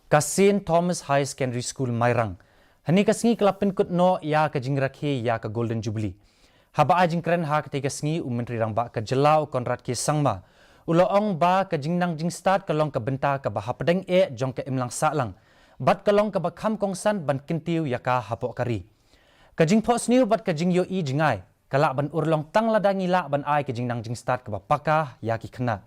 Kasin Thomas High Secondary School Mairang. Hani kasngi kelap Pynkut no ya ke Jingrakhe ya ke Golden Jubilee. Haba ajing keren ha ke tiga sngi Menteri Rang ba ke Jelau Konrad ke Sangma. Uloong ba ke Jingnang Jing start kalong ke benta ke bah pedeng jong ke imlang saklang. Bat kalong ke bakham kongsan ban kintiu ya ka hapok kari. Ke Jing pos niu bat ke Jing yo I jingai. Kalak ban urlong tang ladangi la ban ai ke Jingnang Jing start ke bapaka ya ki kena.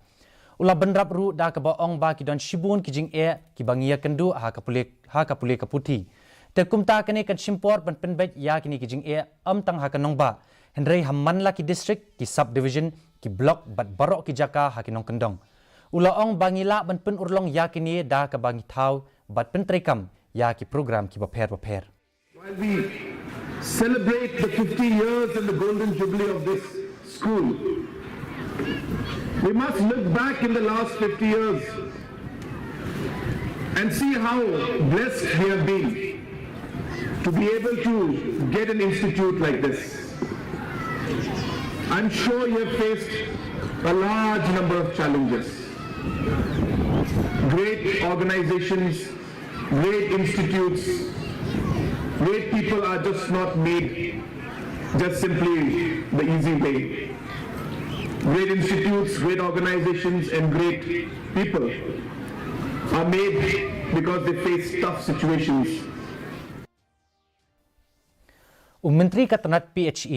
Ula benrap ru da ke baong ba ki don shibun ki Jing ki bangia kendu ha ka pule ke puti. Tekumta kene kan simpor ban penbet ya kini ki Jing tang ha kanong ba. Henry hamman la ki district ki subdivision ki block bat barok ki jaka ha kinong kendong. Ulaong bangila ban pen urlong ya kini da ke bangi tau bat pentrekam ya ki program ki baper. While we celebrate the 50 years and the Golden Jubilee of this school, we must look back in the last 50 years and see how blessed we have been to be able to get an institute like this. I'm sure you have faced a large number of challenges. Great organizations, great institutes, great people are just not made just simply the easy way. Great institutes, great organizations and great people are made because they face tough situations. Menteri Katanat PHE